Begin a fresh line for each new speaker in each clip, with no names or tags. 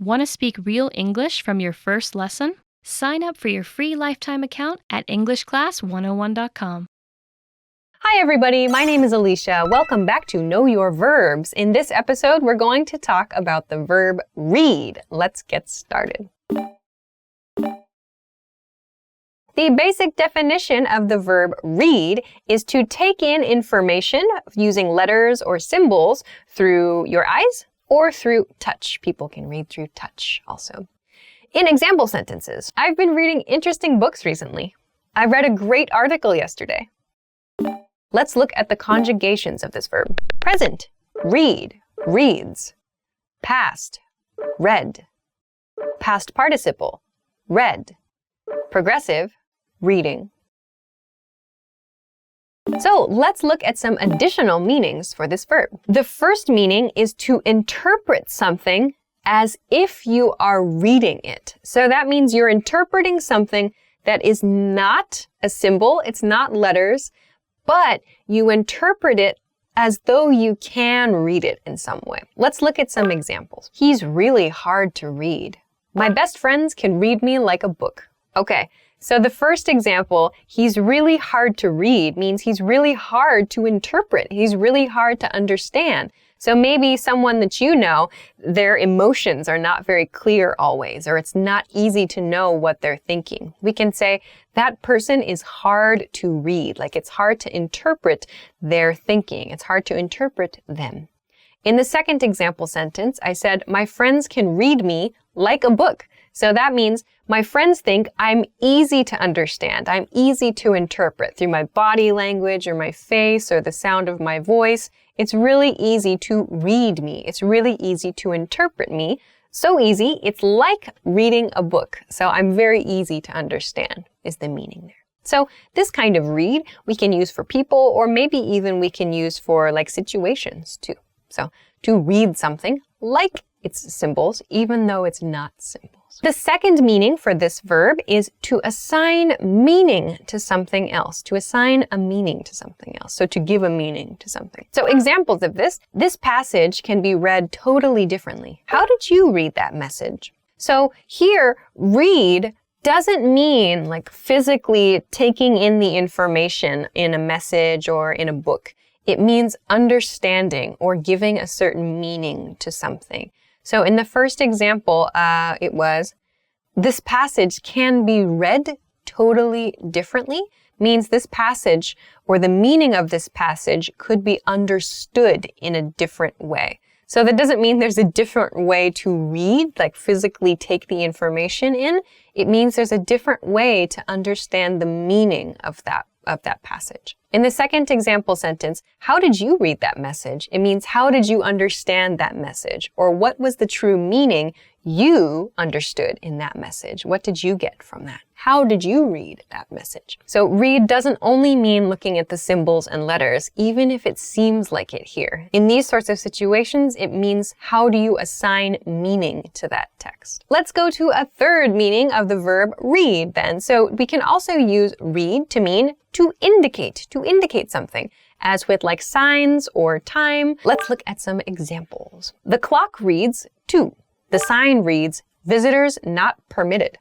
Want to speak real English from your first lesson? Sign up for your free lifetime account at EnglishClass101.com.
Hi everybody, my name is Alicia. Welcome back to Know Your Verbs. In this episode, we're going to talk about the verb read. Let's get started. The basic definition of the verb read is to take in information using letters or symbols through your eyes or through touch. People can read through touch also. In example sentences, I've been reading interesting books recently. I read a great article yesterday. Let's look at the conjugations of this verb. Present, read, reads. Past, read. Past participle, read. Progressive, reading. So let's look at some additional meanings for this verb. The first meaning is to interpret something as if you are reading it. So that means you're interpreting something that is not a symbol, it's not letters, but you interpret it as though you can read it in some way. Let's look at some examples. He's really hard to read. My best friends can read me like a book. Okay, so the first example, he's really hard to read, means he's really hard to interpret. He's really hard to understand. So maybe someone that you know, their emotions are not very clear always, or it's not easy to know what they're thinking. We can say that person is hard to read, like it's hard to interpret their thinking. It's hard to interpret them. In the second example sentence, I said, my friends can read me like a book. So that means my friends think I'm easy to understand. I'm easy to interpret through my body language or my face or the sound of my voice. It's really easy to read me. It's really easy to interpret me. So easy, it's like reading a book. So I'm very easy to understand is the meaning there. So this kind of read we can use for people, or maybe even we can use for like situations too. So to read something like it's symbols, even though it's not symbols. The second meaning for this verb is to assign meaning to something else, to assign a meaning to something else, so to give a meaning to something. So examples of this passage can be read totally differently. How did you read that message? So here, read doesn't mean like physically taking in the information in a message or in a book. It means understanding or giving a certain meaning to something. So in the first example, it was, this passage can be read totally differently, means this passage or the meaning of this passage could be understood in a different way. So that doesn't mean there's a different way to read, like physically take the information in. It means there's a different way to understand the meaning of that passage. In the second example sentence, how did you read that message? It means how did you understand that message? Or what was the true meaning you understood in that message? What did you get from that? How did you read that message? So read doesn't only mean looking at the symbols and letters, even if it seems like it here. In these sorts of situations, it means how do you assign meaning to that text? Let's go to a third meaning of the verb read then. So we can also use read to mean to indicate something, as with like signs or time. Let's look at some examples. The clock reads 2. The sign reads visitors not permitted.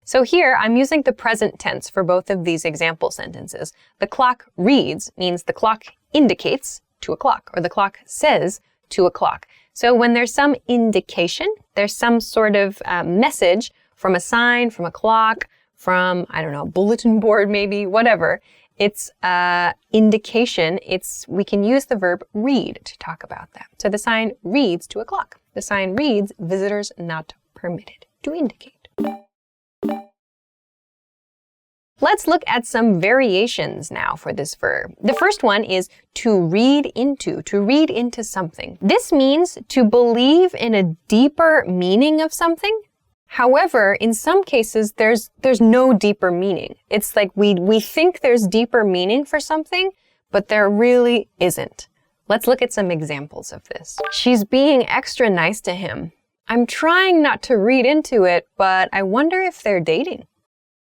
So here I'm using the present tense for both of these example sentences. The clock reads means the clock indicates 2 o'clock, or the clock says 2 o'clock. So when there's some indication, there's some sort of message from a sign, from a clock, from, I don't know, bulletin board maybe, whatever. It's indication. We can use the verb read to talk about that. So the sign reads 2 o'clock. The sign reads visitors not permitted, to indicate. Let's look at some variations now for this verb. The first one is to read into something. This means to believe in a deeper meaning of something. However, in some cases, there's no deeper meaning. It's like we think there's deeper meaning for something, but there really isn't. Let's look at some examples of this. She's being extra nice to him. I'm trying not to read into it, but I wonder if they're dating.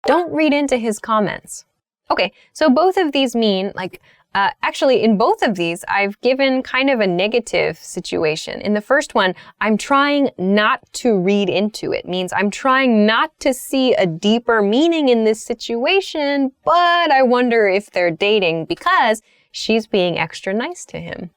Don't read into his comments. Okay, so both of these mean like Actually, in both of these, I've given kind of a negative situation. In the first one, I'm trying not to read into it. Means I'm trying not to see a deeper meaning in this situation, but I wonder if they're dating because she's being extra nice to him.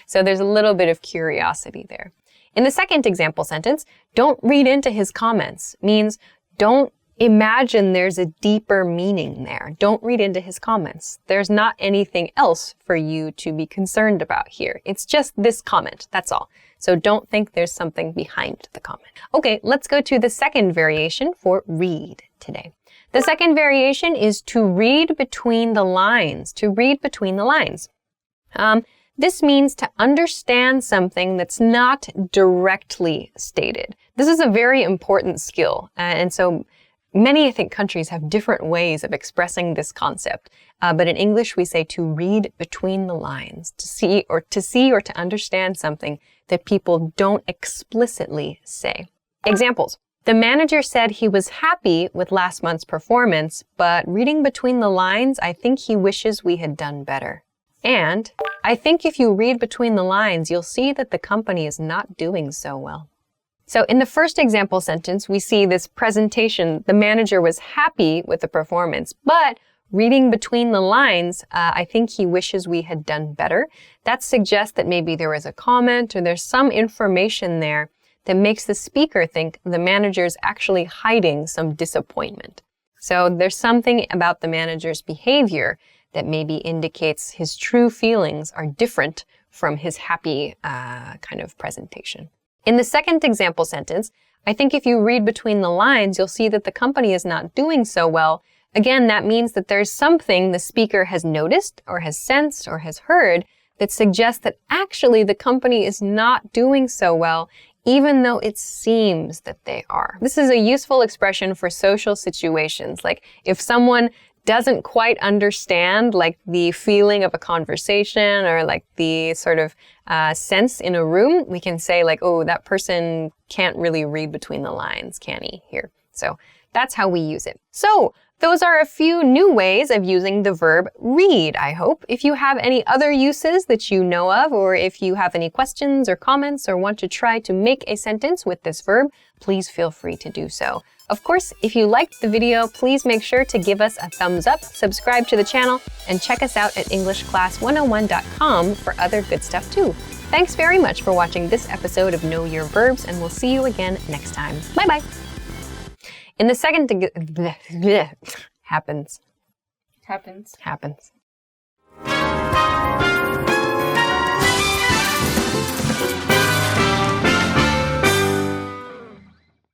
So there's a little bit of curiosity there. In the second example sentence, don't read into his comments. Means don't imagine there's a deeper meaning there. Don't read into his comments. There's not anything else for you to be concerned about here. It's just this comment, that's all. So don't think there's something behind the comment. Okay, let's go to the second variation for read today. The second variation is to read between the lines, to read between the lines. This means to understand something that's not directly stated. This is a very important skill, and so many, I think, countries have different ways of expressing this concept. But in English, we say to read between the lines, to see or to understand something that people don't explicitly say. Examples. The manager said he was happy with last month's performance, but reading between the lines, I think he wishes we had done better. And I think if you read between the lines, you'll see that the company is not doing so well. So in the first example sentence, we see this presentation. The manager was happy with the performance, but reading between the lines, I think he wishes we had done better. That suggests that maybe there was a comment or there's some information there that makes the speaker think the manager's actually hiding some disappointment. So there's something about the manager's behavior that maybe indicates his true feelings are different from his happy kind of presentation. In the second example sentence, I think if you read between the lines, you'll see that the company is not doing so well. Again, that means that there's something the speaker has noticed or has sensed or has heard that suggests that actually the company is not doing so well, even though it seems that they are. This is a useful expression for social situations. Like if someone doesn't quite understand like the feeling of a conversation or like the sort of sense in a room, we can say like, oh, that person can't really read between the lines, can he, here? So that's how we use it. So those are a few new ways of using the verb read, I hope. If you have any other uses that you know of, or if you have any questions or comments or want to try to make a sentence with this verb, please feel free to do so. Of course, if you liked the video, please make sure to give us a thumbs up, subscribe to the channel, and check us out at EnglishClass101.com for other good stuff too. Thanks very much for watching this episode of Know Your Verbs, and we'll see you again next time. Bye-bye. In the second... Happens.